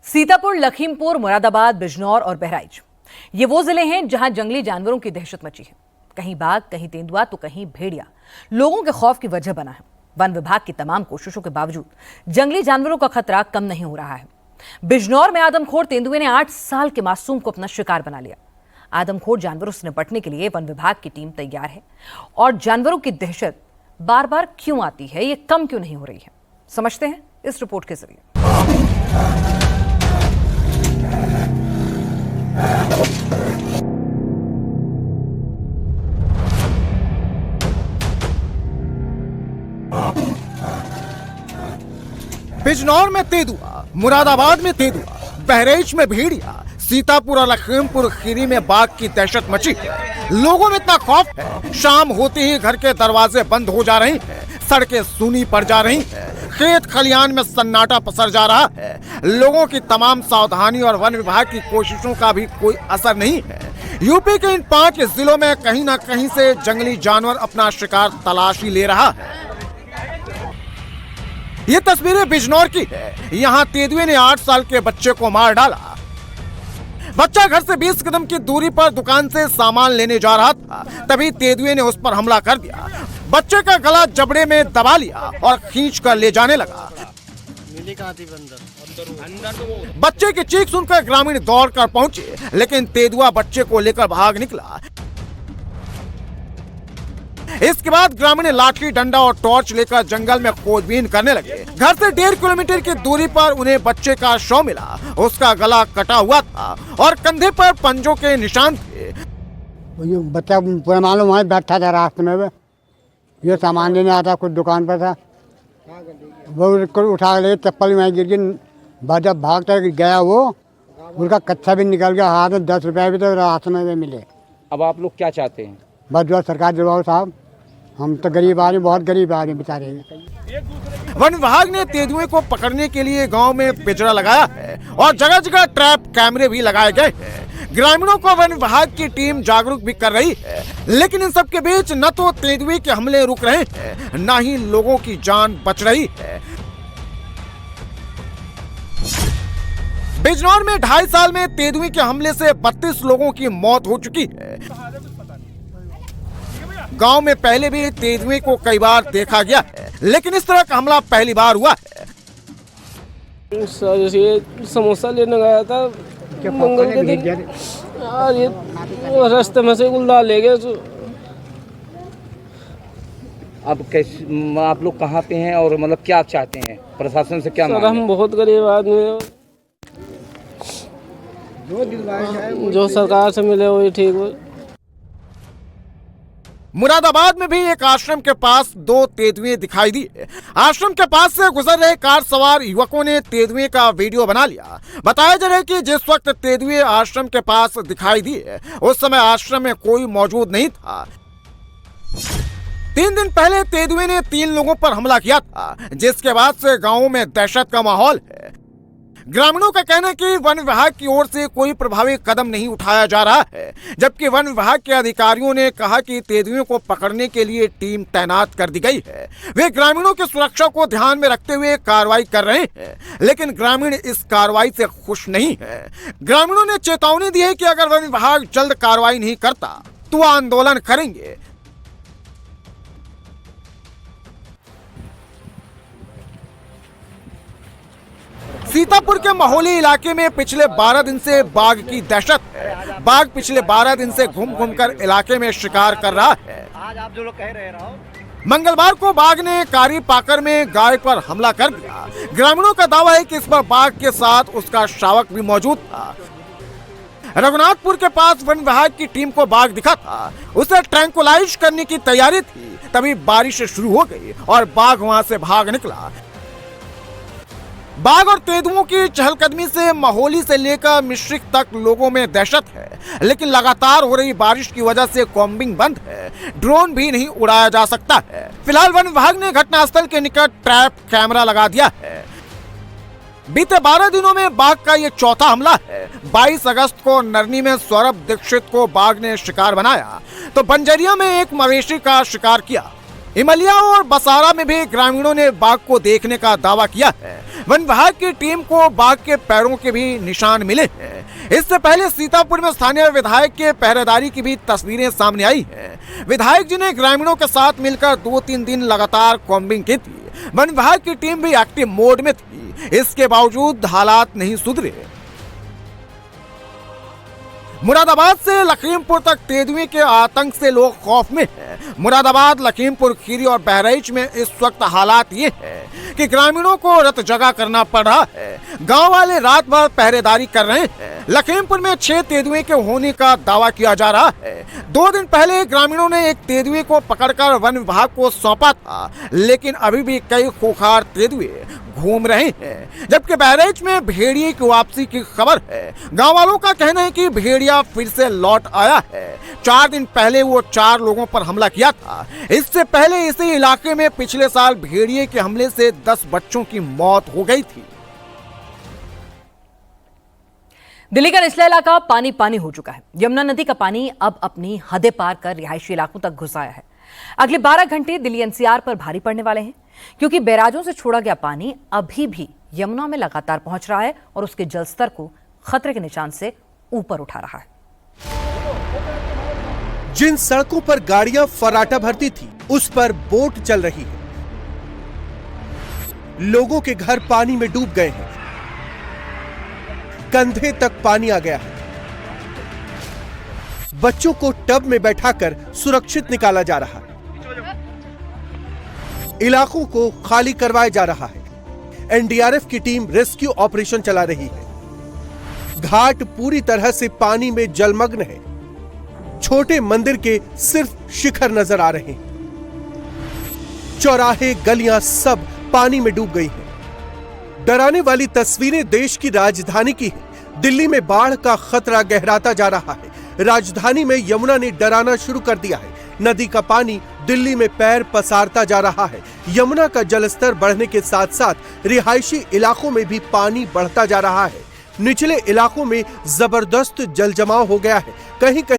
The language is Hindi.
सीतापुर, लखीमपुर, मुरादाबाद, बिजनौर और बहराइच ये वो जिले हैं जहां जंगली जानवरों की दहशत मची है। कहीं बाघ, कहीं तेंदुआ तो कहीं भेड़िया लोगों के खौफ की वजह बना है। वन विभाग की तमाम कोशिशों के बावजूद जंगली जानवरों का खतरा कम नहीं हो रहा है। बिजनौर में आदमखोर तेंदुए ने 8 साल के मासूम को अपना शिकार बना लिया। आदमखोर जानवरों से निपटने के लिए वन विभाग की टीम तैयार है और जानवरों की दहशत बार बार क्यों आती है, ये कम क्यों नहीं हो रही है, समझते हैं इस रिपोर्ट के जरिए। बिजनौर में तेंदुआ, मुरादाबाद में तेंदुआ, बहराइच में भेड़िया, सीतापुर और लखीमपुर खीरी में बाघ की दहशत मची है। लोगों में इतना खौफ है, शाम होते ही घर के दरवाजे बंद हो जा रहे हैं, सड़कें सूनी पड़ जा रही हैं, खेत खलियान में सन्नाटा पसर जा रहा है। लोगों की तमाम सावधानी और वन विभाग की कोशिशों का भी कोई असर नहीं है। यूपी के इन 5 जिलों में कहीं न कहीं से जंगली जानवर अपना शिकार तलाशी ले रहा है। ये तस्वीरें बिजनौर की है। यहाँ तेंदुए ने 8 साल के बच्चे को मार डाला। बच्चा घर से 20 कदम की दूरी पर दुकान से सामान लेने जा रहा था, तभी तेंदुए ने उस पर हमला कर दिया। बच्चे का गला जबड़े में दबा लिया और खींच कर ले जाने लगा। बच्चे की चीख सुनकर ग्रामीण दौड़ कर पहुंचे, लेकिन तेंदुआ बच्चे को लेकर भाग निकला। इसके बाद ग्रामीण लाठी डंडा और टॉर्च लेकर जंगल में खोजबीन करने लगे। घर से 1.5 किलोमीटर की दूरी पर उन्हें बच्चे का शव मिला। उसका गला कटा हुआ था और कंधे पर पंजों के निशान थे। बच्चा मालूम वहीं बैठा था रास्ते में, ये सामान लेने आता, कुछ दुकान पर था, वो उठा ले, चप्पल में गिर गई। जब भागता गया वो, उसका कच्चा भी निकल गया, हाथ में 10 रुपए भी तो रास्ते में मिले। अब आप लोग क्या चाहते हैं? बस जो सरकार दिलवाओ साहब, हम तो गरीब आदमी, बहुत गरीब आदमी बेचारे। वन विभाग ने तेंदुए को पकड़ने के लिए गांव में पिंजरा लगाया है और जगह जगह ट्रैप कैमरे भी लगाए गए हैं। ग्रामीणों को वन विभाग की टीम जागरूक भी कर रही है, लेकिन इन सब के बीच न तो तेंदुए के हमले रुक रहे हैं, न ही लोगों की जान बच रही है। बिजनौर में 2.5 साल में तेंदुए के हमले से 32 लोगों की मौत हो चुकी है। गांव में पहले भी तेंदुए को कई बार देखा गया है, लेकिन इस तरह का हमला पहली बार हुआ है। सर, ये समोसा लेने गया था मंगल के दिन, और ये रास्ते में से गुल्ला ले गए। अब कैसे आप लोग कहाँ पे हैं और मतलब क्या चाहते हैं, प्रशासन से क्या? सर, हम बहुत गरीब आदमी हैं, जो सरकार से मिले वही ठीक हो। मुरादाबाद में भी एक आश्रम के पास 2 तेंदुए दिखाई दिए। आश्रम के पास से गुजर रहे कार सवार युवकों ने तेंदुए का वीडियो बना लिया। बताया जा रहा है कि जिस वक्त तेंदुए आश्रम के पास दिखाई दिए, उस समय आश्रम में कोई मौजूद नहीं था। 3 दिन पहले तेंदुए ने 3 लोगों पर हमला किया था, जिसके बाद से गाँव में दहशत का माहौल है। ग्रामीणों का कहना है कि वन विभाग की ओर से कोई प्रभावी कदम नहीं उठाया जा रहा है, जबकि वन विभाग के अधिकारियों ने कहा कि तेंदुओं को पकड़ने के लिए टीम तैनात कर दी गई है। वे ग्रामीणों की सुरक्षा को ध्यान में रखते हुए कार्रवाई कर रहे हैं, लेकिन ग्रामीण इस कार्रवाई से खुश नहीं है। ग्रामीणों ने चेतावनी दी है कि अगर वन विभाग जल्द कार्रवाई नहीं करता तो आंदोलन करेंगे। सीतापुर के महोली इलाके में पिछले 12 दिन से बाघ की दहशत है। बाघ पिछले 12 दिन से घूम घूम कर इलाके में शिकार कर रहा है। आज आप जो लोग कह रहे हो, मंगलवार को बाघ ने कारी पाकर में गाय पर हमला कर दिया। ग्रामीणों का दावा है कि इस पर बाघ के साथ उसका शावक भी मौजूद था। रघुनाथपुर के पास वन विभाग की टीम को बाघ दिखा था, उसे ट्रैंकुलाइज करने की तैयारी थी, तभी बारिश शुरू हो गई और बाघ वहां से भाग निकला। बाघ और तेंदुओं की चहलकदमी से महोली से लेकर मिश्रिक तक लोगों में दहशत है, लेकिन लगातार हो रही बारिश की वजह से कॉम्बिंग बंद है, ड्रोन भी नहीं उड़ाया जा सकता है। फिलहाल वन विभाग ने घटनास्थल के निकट ट्रैप कैमरा लगा दिया है। बीते 12 दिनों में बाघ का ये चौथा हमला है। 22 अगस्त को नरनी में सौरभ दीक्षित को बाघ ने शिकार बनाया, तो बंजरिया में एक मवेशी का शिकार किया। इमलिया और बसारा में भी ग्रामीणों ने बाघ को देखने का दावा किया है। वन विभाग की टीम को बाघ के पैरों के भी निशान मिले हैं। इससे पहले सीतापुर में स्थानीय विधायक के पहरेदारी की भी तस्वीरें सामने आई हैं। विधायक जी ने ग्रामीणों के साथ मिलकर 2-3 दिन लगातार कॉम्बिंग की थी। वन विभाग की टीम भी एक्टिव मोड में थी। इसके बावजूद हालात नहीं सुधरे। मुरादाबाद से लखीमपुर तक तेंदुए के आतंक से लोग खौफ में हैं। मुरादाबाद, लखीमपुर खीरी और बहराइच में इस वक्त हालात ये हैं कि ग्रामीणों को रात जगा करना पड़ रहा है। गांव वाले रात भर पहरेदारी कर रहे हैं। लखीमपुर में 6 तेंदुए के होने का दावा किया जा रहा है। 2 दिन पहले ग्रामीणों ने एक तेंदुए को पकड़कर वन विभाग को सौंपा था, लेकिन अभी भी कई खूंखार तेंदुए घूम रहे हैं। जबकि बहराइच में भेड़िए की वापसी की खबर है। गांव वालों का कहना है कि भेड़िया फिर से लौट आया है। 4 दिन पहले वो 4 लोगों पर हमला किया था। इससे पहले इसी इलाके में पिछले साल भेड़िए के हमले से 10 बच्चों की मौत हो गई थी। दिल्ली का निचला इलाका पानी पानी हो चुका है। यमुना नदी का पानी अब अपनी हदें पार कर रिहायशी इलाकों तक घुस आया है। अगले 12 घंटे दिल्ली एनसीआर पर भारी पड़ने वाले हैं, क्योंकि बैराजों से छोड़ा गया पानी अभी भी यमुना में लगातार पहुंच रहा है और उसके जलस्तर को खतरे के निशान से ऊपर उठा रहा है। जिन सड़कों पर गाड़ियां फर्राटा भरती थी, उस पर बोट चल रही है। लोगों के घर पानी में डूब गए हैं। कंधे तक पानी आ गया है। बच्चों को टब में बैठाकर सुरक्षित निकाला जा रहा है। इलाकों को खाली करवाया जा रहा है। एनडीआरएफ की टीम रेस्क्यू ऑपरेशन चला रही है। घाट पूरी तरह से पानी में जलमग्न है। छोटे मंदिर के सिर्फ शिखर नजर आ रहे हैं। चौराहे, गलियां सब पानी में डूब गई हैं। डराने वाली तस्वीरें देश की राजधानी की है। दिल्ली में बाढ़ का खतरा गहराता जा रहा है। राजधानी में यमुना ने डराना शुरू कर दिया है। नदी का पानी दिल्ली में पैर पसारता जा रहा है। यमुना का जलस्तर बढ़ने के साथ साथ रिहायशी इलाकों में भी पानी बढ़ता जा रहा है। निचले इलाकों में जबरदस्त जलजमाव हो गया है। कहीं कहीं